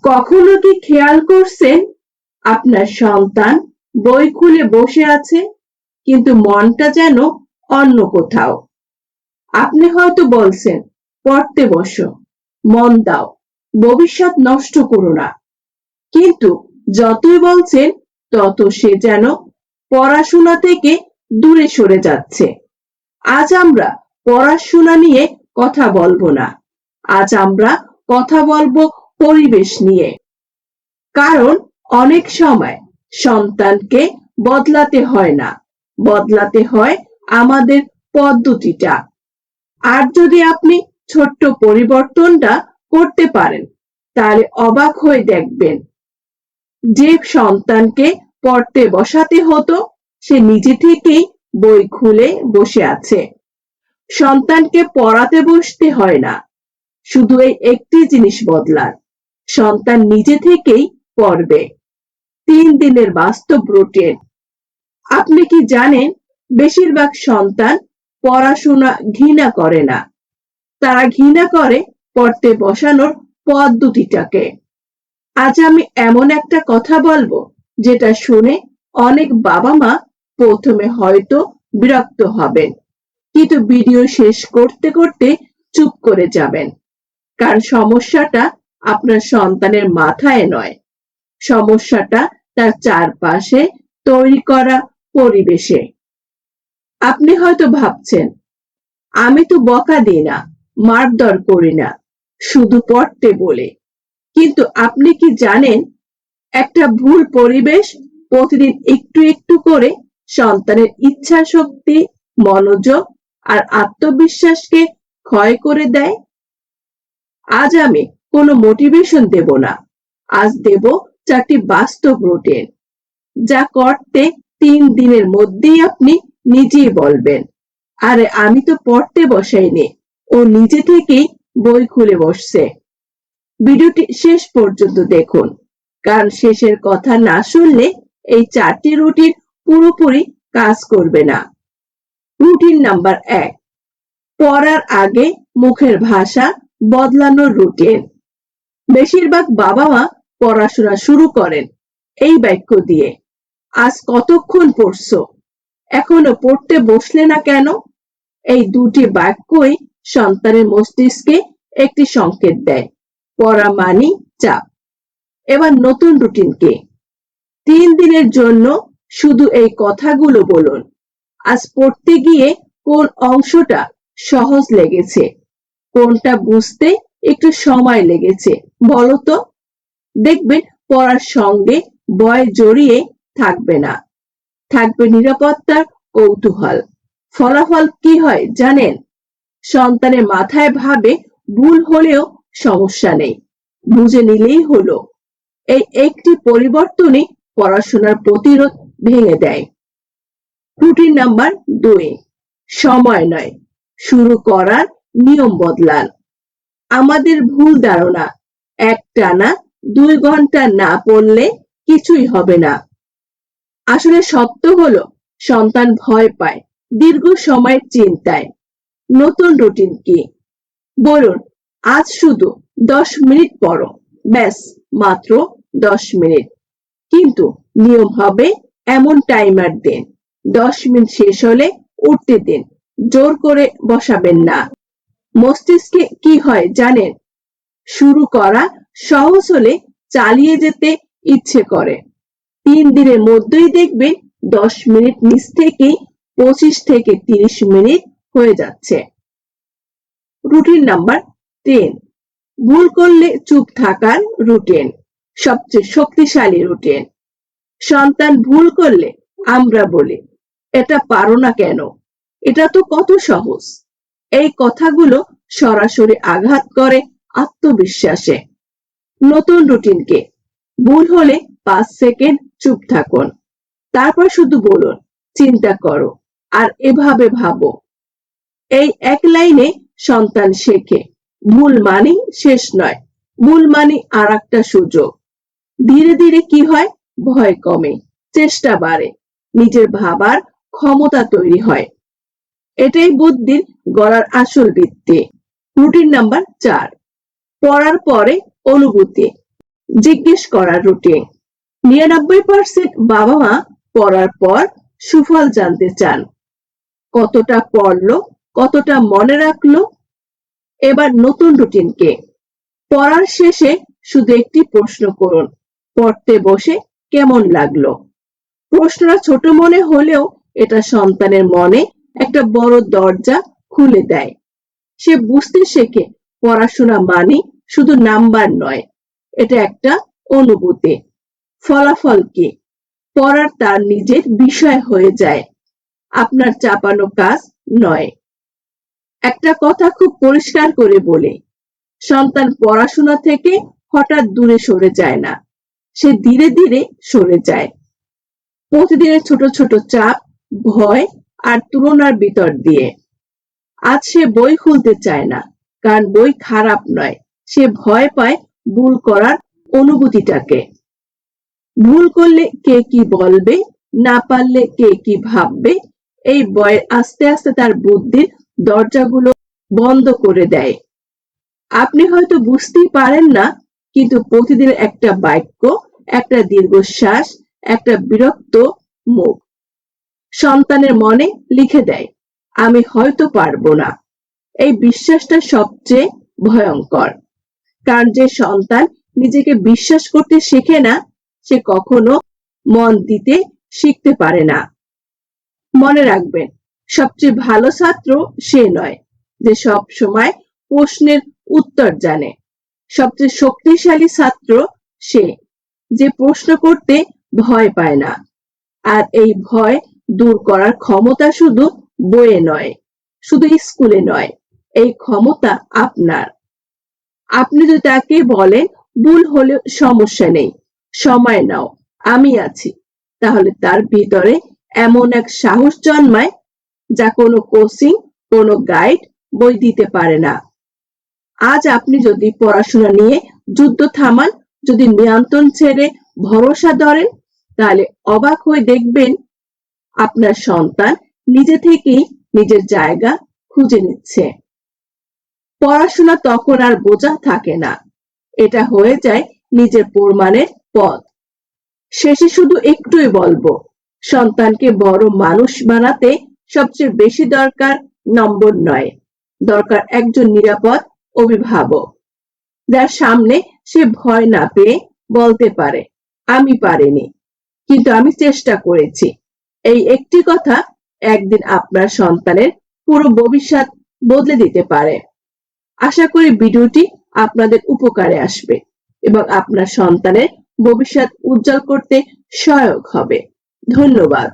কখনো কি খেয়াল করছেন আপনার সন্তান বই খুলে বসে আছে কিন্তু মনটা যেন অন্য কোথাও? আপনি হয়তো বলছেন পড়তে বসো, মন দাও, ভবিষ্যৎ নষ্ট করো না, কিন্তু যতই বলছেন তত সে যেন পড়াশোনা থেকে দূরে সরে যাচ্ছে। আজ আমরা পড়াশোনা নিয়ে কথা বলবো না, আজ আমরা কথা বলবো পরিবেশ নিয়ে। কারণ অনেক সময় সন্তানকে বদলাতে হয় না, বদলাতে হয় আমাদের পদ্ধতিটা। আর যদি আপনি ছোট্ট পরিবর্তনটা করতে পারেন তাহলে অবাক হয়ে দেখবেন যে সন্তানকে পড়তে বসাতে হতো সে নিজে থেকেই বই খুলে বসে আছে। সন্তানকে পড়াতে বসতে হয় না, শুধু এই একটি জিনিস বদলান, সন্তান নিজে থেকেই পড়বে। 3 দিনের বাস্তব রুটিন। আপনি কি জানেন বেশিরভাগ সন্তান পড়াশোনা ঘৃণা করে না, তারা ঘৃণা করে পড়তে বসানোর পদ্ধতিটাকে। আজ আমি এমন একটা কথা বলবো যেটা শুনে অনেক বাবা মা প্রথমে হয়তো বিরক্ত হবেন, কিন্তু ভিডিও শেষ করতে করতে চুপ করে যাবেন। কারণ সমস্যাটা আপনার সন্তানের মাথায় নয়, সমস্যাটা তার চারপাশে তৈরি করা পরিবেশে। আপনি হয়তো ভাবছেন আমি তো বকা দিই না, মারধর করি না, শুধু পড়তে বলে। কিন্তু আপনি কি জানেন একটা ভুল পরিবেশ প্রতিদিন একটু একটু করে সন্তানের ইচ্ছা শক্তি, মনোযোগ আর আত্মবিশ্বাসকে ক্ষয় করে দেয়? আজ আমি কোনো মোটিভেশন দেব না, আজ দেব 4টি বাস্তব রুটিন যা করতে 3 দিনের মধ্যেই আপনি নিজেই বলবেন আরে আমি তো পড়তে বসাইনি, ও নিজে থেকেই বই খুলে বসছে। ভিডিওটি শেষ পর্যন্ত দেখুন, কারণ শেষের কথা না শুনলে এই 4টি রুটিন পুরোপুরি কাজ করবে না। রুটিন নাম্বার 1, পড়ার আগে মুখের ভাষা বদলানোর রুটিন। বেশিরভাগ বাবা মা পড়াশোনা শুরু করেন এই বাক্য দিয়ে, আজ কতক্ষণ পড়ছো, এখনো পড়তে বসলে না কেন? এই দুটি বাক্যই সন্তানের মস্তিষ্কে একটি সংকেত দেয়, পড়া মানি চাপ। এবার নতুন রুটিন কি? 3 দিনের জন্য শুধু এই কথাগুলো বলুন। আজ পড়তে গিয়ে কোন অংশটা সহজ লেগেছে, কোনটা বুঝতে একটু সময় লেগেছে বলো তো। দেখবেন পড়ার সঙ্গে ভয় জড়িয়ে থাকবে না, থাকবে নিরাপত্তার কৌতূহল। ফলাফল কি হয় জানেন? সন্তানের মাথায় ভাবে ভুল হলেও সমস্যা নেই, বুঝে নিলেই হলো। এই একটি পরিবর্তনই পড়াশোনার প্রতিরোধ ভেঙে দেয়। রুটিন নাম্বার 2, সময় নয়, শুরু করার নিয়ম বদলান। আমাদের ভুল ধারণা একটানা 2 ঘন্টা না পড়লে কিছুই হবে না। আসলে সত্য হলো সন্তান ভয় পায় দীর্ঘ সময়ের চিন্তায়। নতুন রুটিন কি? বলুন আজ শুধু 10 মিনিট পড়ো, ব্যাস, মাত্র 10 মিনিট। কিন্তু নিয়ম হবে এমন টাইমার দিন, 10 মিনিট শেষ হলে উঠতে দিন, জোর করে বসাবেন না। মস্তিষ্কে কি হয় জানেন? শুরু করা সহজ হলে চালিয়ে যেতে ইচ্ছে করে। 3 দিনের মধ্যেই দেখবেন 10 মিনিট নিচ থেকেই 25 থেকে 30 মিনিট হয়ে যাচ্ছে। রুটিন নাম্বার 3, ভুল করলে চুপ থাকার রুটিন। সবচেয়ে শক্তিশালী রুটিন। সন্তান ভুল করলে আমরা বলি এটা পারো না কেন, এটা তো কত সহজ। এই কথাগুলো সরাসরি আঘাত করে আত্মবিশ্বাসে। নতুন রুটিনকে ভুল হলে 5 সেকেন্ড চুপ থাকুন, তারপর শুধু বলুন চিন্তা করো আর এভাবে ভাবো। এই এক লাইনে সন্তান শেখে ভুল মানে শেষ নয়, ভুল মানে আর একটা সুযোগ। ধীরে ধীরে কি হয়? ভয় কমে, চেষ্টা বাড়ে, নিজের ভাবার ক্ষমতা তৈরি হয়। এটাই বুদ্ধির গড়ার আসল ভিত্তি। রুটিন নাম্বার 4, পড়ার পরে অনুভূতি। জিজ্ঞেস করার রুটিন। 99% বাবা মা পড়ার পর সুফল জানতে চান। কতটা পড়লো, কতটা মনে রাখলো। এবার নতুন রুটিনকে পড়ার শেষে শুধু একটি প্রশ্ন করুন, পড়তে বসে কেমন লাগলো। প্রশ্নটা ছোট মনে হলেও এটা সন্তানের মনে একটা বড় দরজা খুলে দেয়। সে বুঝতে শেখে পড়াশোনা মানে শুধু নাম্বার নয়, এটা একটা অনুভূতি। ফলাফল কি? পড়ার তার নিজের বিষয় হয়ে যায়, আপনার চাপানো কাজ নয়। একটা কথা খুব পরিষ্কার করে বলি, সন্তান পড়াশোনা থেকে হঠাৎ দূরে সরে যায় না, সে ধীরে ধীরে সরে যায়। প্রতিদিনের ছোট ছোট চাপ, ভয় আর তুলনার ভিতর দিয়ে। আজ সে বই খুলতে চায় না, কারণ বই খারাপ নয়, সে ভয় পায় ভুল করার অনুভূতিটাকে। ভুল করলে কে কি বলবে, না পারলে কে কি ভাববে, এই ভয় আস্তে আস্তে তার বুদ্ধির দরজাগুলো বন্ধ করে দেয়। আপনি হয়তো বুঝতেই পারেন না, কিন্তু প্রতিদিন একটা বাক্য, একটা দীর্ঘশ্বাস, একটা বিরক্ত মুখ সন্তানের মনে লিখে দেয়, আমি হয়তো পারবো না। এই বিশ্বাসটা সবচেয়ে ভয়ঙ্কর, কারণ যে সন্তান নিজেকে বিশ্বাস করতে শেখে না, সে কখনো মন দিতে শিখতে পারে না। মনে রাখবেন, সবচেয়ে ভালো ছাত্র সে নয় যে সব সময় প্রশ্নের উত্তর জানে। সবচেয়ে শক্তিশালী ছাত্র সে যে প্রশ্ন করতে ভয় পায় না। আর এই ভয় দূর করার ক্ষমতা শুধু বইয়ে নয়, শুধু স্কুলে নয়, এই ক্ষমতা আপনার। আপনি যদি তাকে বলেন ভুল হলেও সমস্যা নেই, সময় নাও, আমি আছি, তাহলে তার ভিতরে এমন এক সাহস জন্মায় যা কোনো কোচিং, কোনো গাইড বই দিতে পারে না। আজ আপনি যদি পড়াশোনা নিয়ে যুদ্ধ থামান, যদি নিয়ন্ত্রণ ছেড়ে ভরসা ধরেন, তাহলে অবাক হয়ে দেখবেন আপনার সন্তান নিজে থেকেই নিজের জায়গা খুঁজে নিচ্ছে। পড়াশোনা তখন আর বোঝা থাকে না, এটা হয়ে যায় নিজের প্রমাণের পথ। শেষে শুধু একটুই বলবো, সন্তানকে বড় মানুষ বানাতে সবচেয়ে বেশি দরকার নম্বর নয়, দরকার একজন নিরাপদ অভিভাবক, যার সামনে সে ভয় না পেয়ে বলতে পারে, আমি পারিনি, কিন্তু আমি চেষ্টা করেছি। এই একটি কথা একদিন আপনার সন্তানের পুরো ভবিষ্যৎ বদলে দিতে পারে। আশা করি ভিডিওটি আপনাদের উপকারে আসবে এবং আপনার সন্তানের ভবিষ্যৎ উজ্জ্বল করতে সহায়ক হবে। ধন্যবাদ।